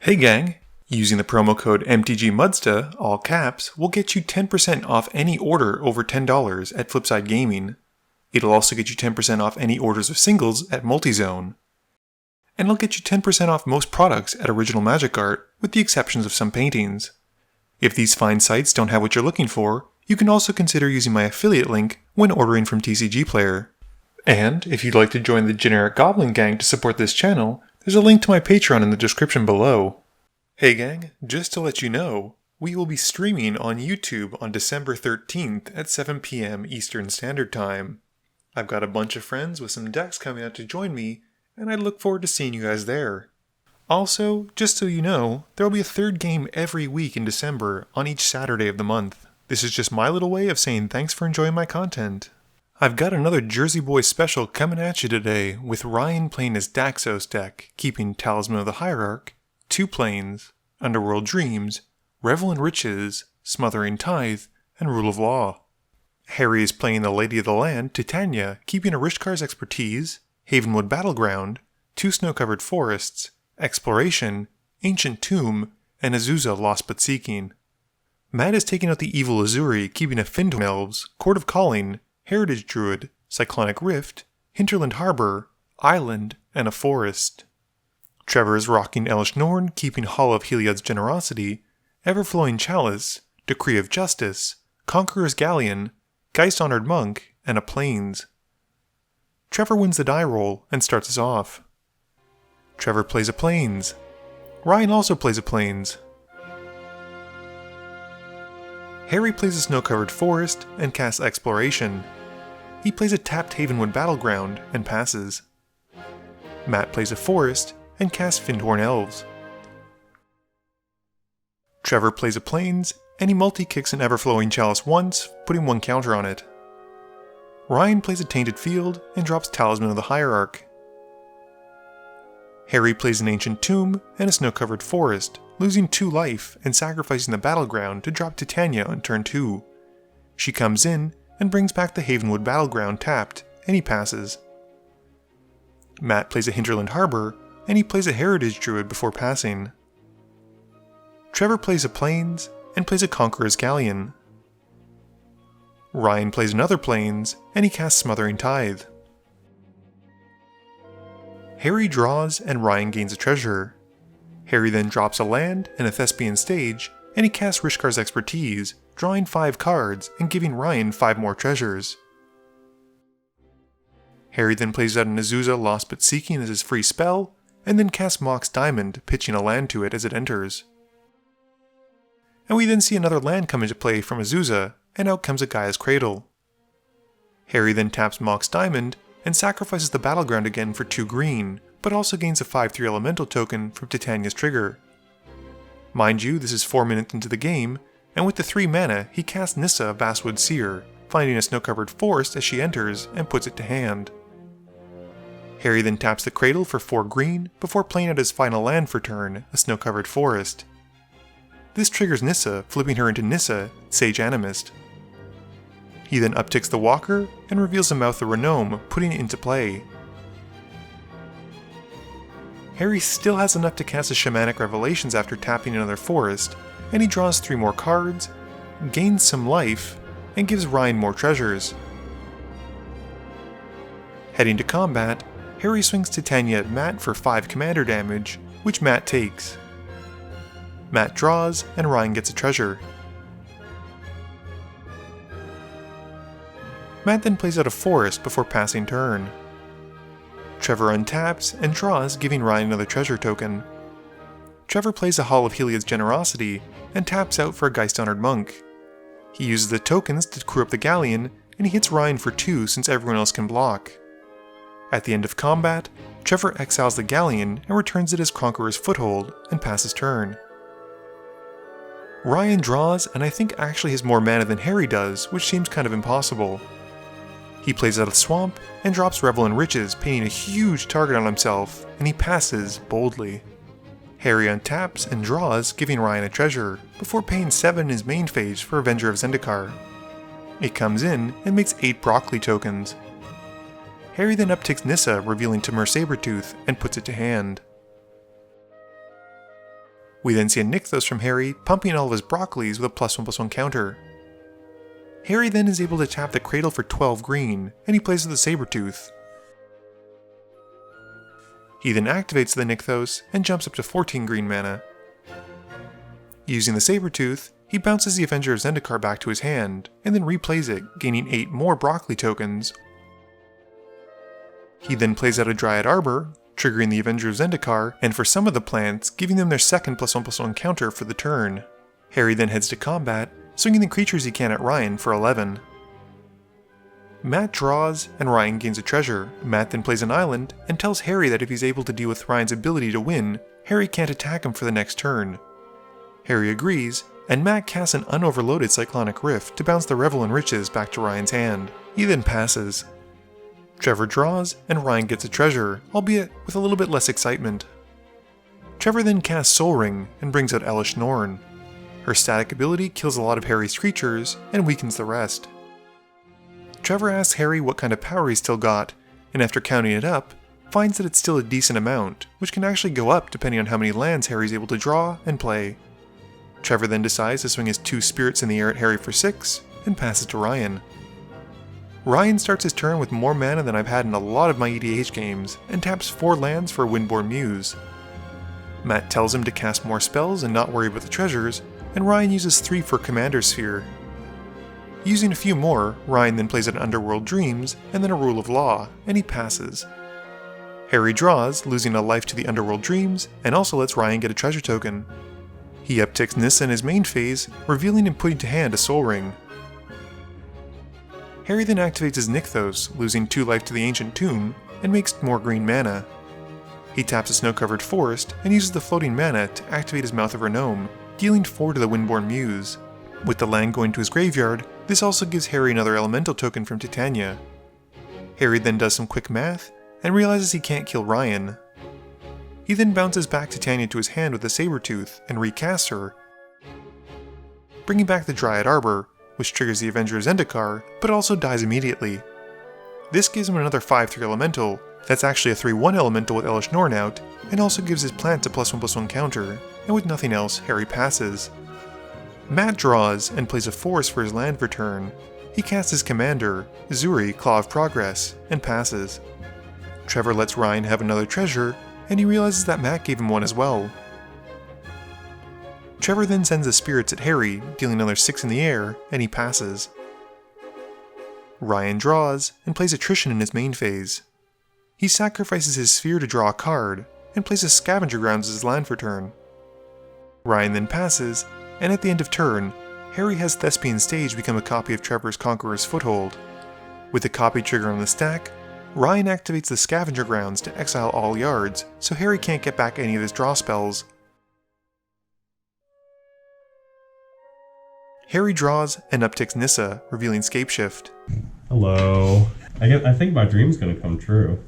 Hey gang! Using the promo code MTGMudsta, all caps, will get you 10% off any order over $10 at Flipside Gaming. It'll also get you 10% off any orders of singles at Multizone. And it'll get you 10% off most products at Original Magic Art, with the exceptions of some paintings. If these fine sites don't have what you're looking for, you can also consider using my affiliate link when ordering from TCG Player. And if you'd like to join the Generic Goblin Gang to support this channel, there's a link to my Patreon in the description below. Hey gang, just to let you know, we will be streaming on YouTube on December 13th at 7 PM Eastern Standard Time. I've got a bunch of friends with some decks coming out to join me, and I look forward to seeing you guys there. Also, just so you know, there will be a third game every week in December on each Saturday of the month. This is just my little way of saying thanks for enjoying my content. I've got another Jersey Boy special coming at you today, with Ryan playing his Daxos deck, keeping Talisman of the Hierarch, 2 Plains, Underworld Dreams, Revel in Riches, Smothering Tithe, and Rule of Law. Harry is playing the Lady of the Land, Titania, keeping Arishkar's Expertise, Havenwood Battleground, 2 Snow-Covered Forests, Exploration, Ancient Tomb, and Azusa Lost But Seeking. Matt is taking out the evil Ezuri, keeping a Findhorn Elves, Court of Calling, Heritage Druid, Cyclonic Rift, Hinterland Harbor, Island, and a Forest. Trevor is rocking Elesh Norn, keeping Hall of Heliod's Generosity, Everflowing Chalice, Decree of Justice, Conqueror's Galleon, Geist-Honored Monk, and a Plains. Trevor wins the die roll and starts us off. Trevor plays a Plains. Ryan also plays a Plains. Harry plays a Snow-Covered Forest and casts Exploration. He plays a tapped Havenwood Battleground and passes. Matt plays a Forest and casts Findhorn Elves. Trevor plays a Plains, and he multi-kicks an Everflowing Chalice once, putting 1 counter on it. Ryan plays a Tainted Field and drops Talisman of the Hierarch. Harry plays an Ancient Tomb and a Snow-Covered Forest, losing 2 life and sacrificing the Battleground to drop Titania on turn 2. She comes in and brings back the Havenwood Battleground tapped, and he passes. Matt plays a Hinterland Harbor, and he plays a Heritage Druid before passing. Trevor plays a Plains, and plays a Conqueror's Galleon. Ryan plays another Plains, and he casts Smothering Tithe. Harry draws, and Ryan gains a treasure. Harry then drops a land and a Thespian Stage, and he casts Rishkar's Expertise, drawing 5 cards and giving Ryan 5 more treasures. Harry then plays out an Azusa Lost But Seeking as his free spell, and then casts Mox Diamond, pitching a land to it as it enters. And we then see another land come into play from Azusa, and out comes a Gaia's Cradle. Harry then taps Mox Diamond, and sacrifices the Battleground again for 2 green, but also gains a 5/3 Elemental token from Titania's trigger. Mind you, this is 4 minutes into the game, and with the 3 mana, he casts Nissa of Basswood Seer, finding a Snow-Covered Forest as she enters, and puts it to hand. Harry then taps the Cradle for 4 green, before playing out his final land for turn, a Snow-Covered Forest. This triggers Nissa, flipping her into Nissa, Sage Animist. He then upticks the Walker, and reveals a Mouth of Renome, putting it into play. Harry still has enough to cast a Shamanic Revelations after tapping another forest, and he draws 3 more cards, gains some life, and gives Ryan more treasures. Heading to combat, Harry swings Titania at Matt for 5 commander damage, which Matt takes. Matt draws, and Ryan gets a treasure. Matt then plays out a forest before passing turn. Trevor untaps and draws, giving Ryan another treasure token. Trevor plays a Hall of Heliod's Generosity and taps out for a Geist-Honored Monk. He uses the tokens to crew up the Galleon, and he hits Ryan for 2 since everyone else can block. At the end of combat, Trevor exiles the Galleon and returns it as Conqueror's Foothold and passes turn. Ryan draws, and I think actually has more mana than Harry does, which seems kind of impossible. He plays out a Swamp and drops Revel in Riches, painting a huge target on himself, and he passes boldly. Harry untaps and draws, giving Ryan a treasure, before paying 7 in his main phase for Avenger of Zendikar. It comes in and makes 8 Broccoli tokens. Harry then upticks Nissa, revealing Tamur Sabertooth, and puts it to hand. We then see a Nykthos from Harry pumping all of his broccolis with a +1/+1 counter. Harry then is able to tap the Cradle for 12 green, and he plays with the Sabertooth. He then activates the Nykthos and jumps up to 14 green mana. Using the Sabertooth, he bounces the Avenger of Zendikar back to his hand, and then replays it, gaining 8 more broccoli tokens. He then plays out a Dryad Arbor, triggering the Avenger of Zendikar, and for some of the plants, giving them their second +1/+1 counter for the turn. Harry then heads to combat, swinging the creatures he can at Ryan for 11. Matt draws, and Ryan gains a treasure. Matt then plays an island, and tells Harry that if he's able to deal with Ryan's ability to win, Harry can't attack him for the next turn. Harry agrees, and Matt casts an unoverloaded Cyclonic Rift to bounce the Revel in Riches back to Ryan's hand. He then passes. Trevor draws, and Ryan gets a treasure, albeit with a little bit less excitement. Trevor then casts Soul Ring, and brings out Elesh Norn. Her static ability kills a lot of Harry's creatures, and weakens the rest. Trevor asks Harry what kind of power he's still got, and after counting it up, finds that it's still a decent amount, which can actually go up depending on how many lands Harry's able to draw and play. Trevor then decides to swing his 2 spirits in the air at Harry for 6, and passes to Ryan. Ryan starts his turn with more mana than I've had in a lot of my EDH games, and taps 4 lands for a Windborn Muse. Matt tells him to cast more spells and not worry about the treasures, and Ryan uses 3 for Commander Sphere. Using a few more, Ryan then plays an Underworld Dreams, and then a Rule of Law, and he passes. Harry draws, losing a life to the Underworld Dreams, and also lets Ryan get a treasure token. He upticks Nissa in his main phase, revealing and putting to hand a Soul Ring. Harry then activates his Nykthos, losing 2 life to the Ancient Tomb, and makes more green mana. He taps a snow-covered forest, and uses the floating mana to activate his Mouth of Renome, dealing 4 to the Windborn Muse. With the land going to his graveyard, this also gives Harry another elemental token from Titania. Harry then does some quick math, and realizes he can't kill Ryan. He then bounces back Titania to his hand with a Sabertooth, and recasts her, bringing back the Dryad Arbor, which triggers the Avenger of Zendikar, but also dies immediately. This gives him another 5/3 elemental, that's actually a 3/1 elemental with Elesh Norn out, and also gives his plant a +1/+1 counter, and with nothing else, Harry passes. Matt draws, and plays a forest for his land return. He casts his commander, Ezuri, Claw of Progress, and passes. Trevor lets Ryan have another treasure, and he realizes that Matt gave him one as well. Trevor then sends the spirits at Harry, dealing another 6 in the air, and he passes. Ryan draws, and plays Attrition in his main phase. He sacrifices his sphere to draw a card, and plays Scavenger Grounds as his land for turn. Ryan then passes, and at the end of turn, Harry has Thespian Stage become a copy of Trevor's Conqueror's Foothold. With the copy trigger on the stack, Ryan activates the Scavenger Grounds to exile all yards, so Harry can't get back any of his draw spells. Harry draws and upticks Nissa, revealing Scapeshift. Hello. I think my dream's gonna come true.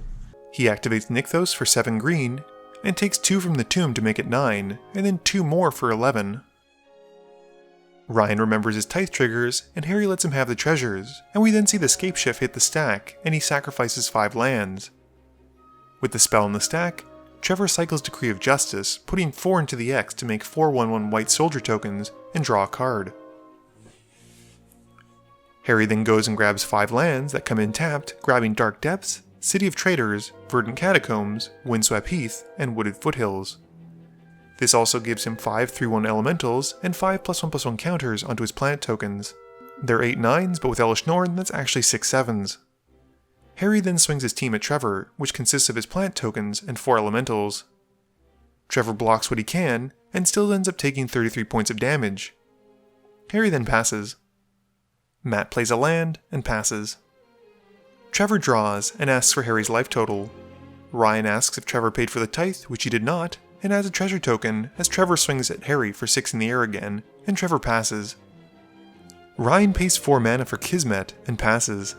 He activates Nykthos for 7 green, and takes 2 from the tomb to make it 9, and then 2 more for 11. Ryan remembers his Tithe triggers, and Harry lets him have the treasures, and we then see the Scapeshift hit the stack, and he sacrifices 5 lands. With the spell in the stack, Trevor cycles Decree of Justice, putting 4 into the X to make 4 1/1 white soldier tokens, and draw a card. Harry then goes and grabs 5 lands that come in tapped, grabbing Dark Depths, City of Traitors, Verdant Catacombs, Windswept Heath, and Wooded Foothills. This also gives him 5 3/1 elementals and 5 +1/+1 counters onto his planet tokens. They're 8 9s, but with Elesh Norn, that's actually 6 7s. Harry then swings his team at Trevor, which consists of his plant tokens and 4 elementals. Trevor blocks what he can, and still ends up taking 33 points of damage. Harry then passes. Matt plays a land, and passes. Trevor draws, and asks for Harry's life total. Ryan asks if Trevor paid for the Tithe, which he did not, and adds a treasure token as Trevor swings at Harry for 6 in the air again, and Trevor passes. Ryan pays 4 mana for Kismet, and passes.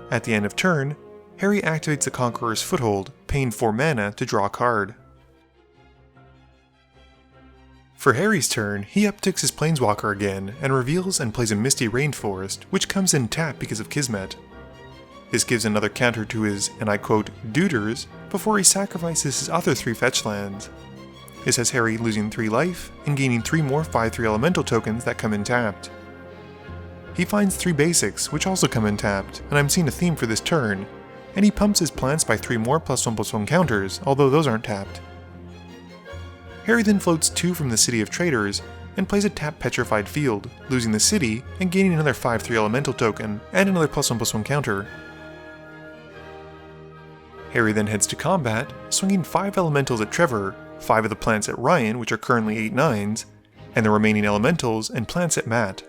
At the end of turn, Harry activates the Conqueror's Foothold, paying 4 mana to draw a card. For Harry's turn, he upticks his Planeswalker again, and reveals and plays a Misty Rainforest, which comes in tap because of Kismet. This gives another counter to his, and I quote, duders, before he sacrifices his other 3 fetch lands. This has Harry losing 3 life and gaining 3 more 5/3 elemental tokens that come in tapped. He finds 3 basics, which also come in tapped, and I'm seeing a theme for this turn, and he pumps his plants by 3 more +1/+1 counters, although those aren't tapped. Harry then floats 2 from the City of Traders and plays a tapped Petrified Field, losing the city and gaining another 5/3 elemental token and another +1/+1 counter. Harry then heads to combat, swinging 5 elementals at Trevor, 5 of the plants at Ryan, which are currently 8/9s, and the remaining elementals and plants at Matt.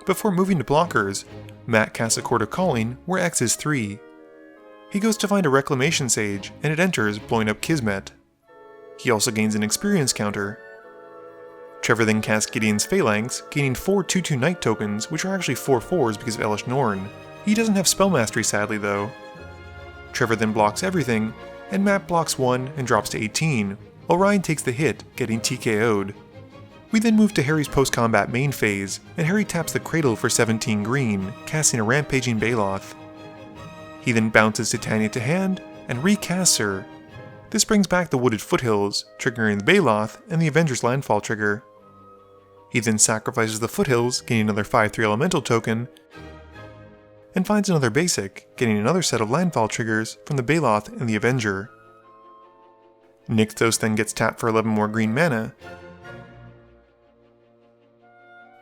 Before moving to blockers, Matt casts a Chord of Calling where X is 3. He goes to find a Reclamation Sage, and it enters, blowing up Kismet. He also gains an experience counter. Trevor then casts Gideon's Phalanx, gaining 4 2/2 Knight tokens, which are actually 4/4s because of Elesh Norn. He doesn't have Spell Mastery sadly though. Trevor then blocks everything, and Matt blocks 1 and drops to 18, while Ryan takes the hit, getting TKO'd. We then move to Harry's post-combat main phase, and Harry taps the Cradle for 17 green, casting a Rampaging Baloth. He then bounces Titania to hand, and recasts her. This brings back the Wooded Foothills, triggering the Baloth and the Avenger's Landfall trigger. He then sacrifices the Foothills, gaining another 5/3 elemental token, and finds another basic, getting another set of Landfall triggers from the Baloth and the Avenger. Nykthos then gets tapped for 11 more green mana,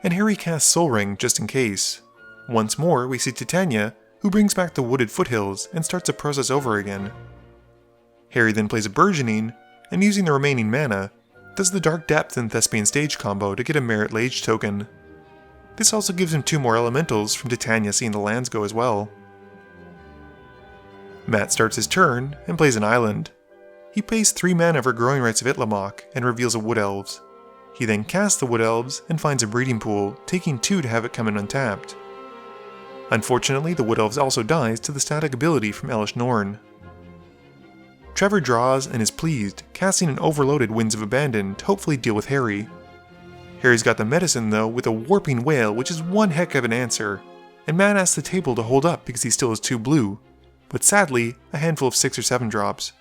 and Harry casts Soul Ring just in case. Once more, we see Titania, who brings back the Wooded Foothills and starts the process over again. Harry then plays a Burgeoning, and using the remaining mana, does the Dark Depth and Thespian Stage combo to get a Merit Lage token. This also gives him 2 more elementals from Titania seeing the lands go as well. Matt starts his turn and plays an island. He pays 3 mana for Growing Rites of Itlamok and reveals a Wood Elves. He then casts the Wood Elves and finds a Breeding Pool, taking 2 to have it come in untapped. Unfortunately, the Wood Elves also dies to the static ability from Elesh Norn. Trevor draws and is pleased, casting an overloaded Winds of Abandon to hopefully deal with Harry. Harry's got the medicine though with a Warping Whale, which is one heck of an answer, and Matt asks the table to hold up because he still has 2 blue, but sadly, a handful of 6 or 7 drops.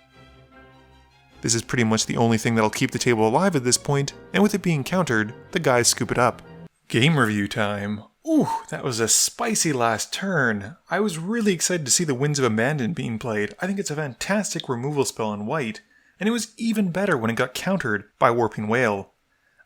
This is pretty much the only thing that'll keep the table alive at this point, and with it being countered, the guys scoop it up. Game review time. Ooh, that was a spicy last turn. I was really excited to see the Winds of Abandon being played. I think it's a fantastic removal spell on white, and it was even better when it got countered by Warping Whale.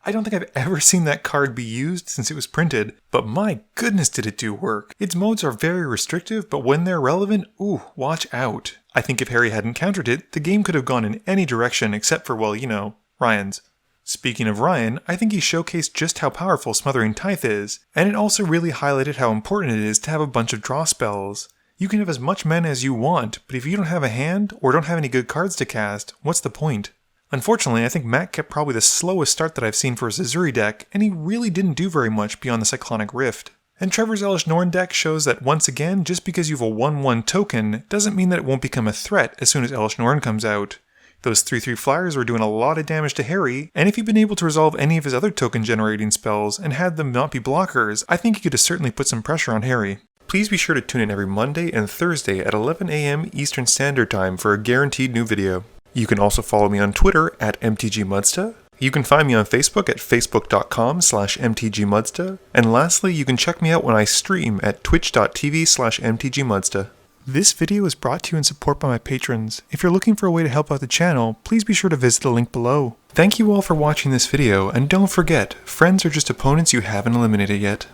I don't think I've ever seen that card be used since it was printed, but my goodness did it do work. Its modes are very restrictive, but when they're relevant, ooh, watch out. I think if Harry hadn't countered it, the game could have gone in any direction except for, well, you know, Ryan's. Speaking of Ryan, I think he showcased just how powerful Smothering Tithe is, and it also really highlighted how important it is to have a bunch of draw spells. You can have as much mana as you want, but if you don't have a hand, or don't have any good cards to cast, what's the point? Unfortunately, I think Matt kept probably the slowest start that I've seen for his Ezuri deck, and he really didn't do very much beyond the Cyclonic Rift. And Trevor's Elesh Norn deck shows that once again, just because you have a 1/1 token, doesn't mean that it won't become a threat as soon as Elesh Norn comes out. Those 3/3 flyers were doing a lot of damage to Harry, and if he'd been able to resolve any of his other token generating spells and had them not be blockers, I think he could have certainly put some pressure on Harry. Please be sure to tune in every Monday and Thursday at 11 AM Eastern Standard Time for a guaranteed new video. You can also follow me on Twitter at MTGMudsta. You can find me on Facebook at facebook.com/MTGMudsta. And lastly, you can check me out when I stream at twitch.tv/MTGMudsta. This video is brought to you in support by my patrons. If you're looking for a way to help out the channel, please be sure to visit the link below. Thank you all for watching this video, and don't forget, friends are just opponents you haven't eliminated yet.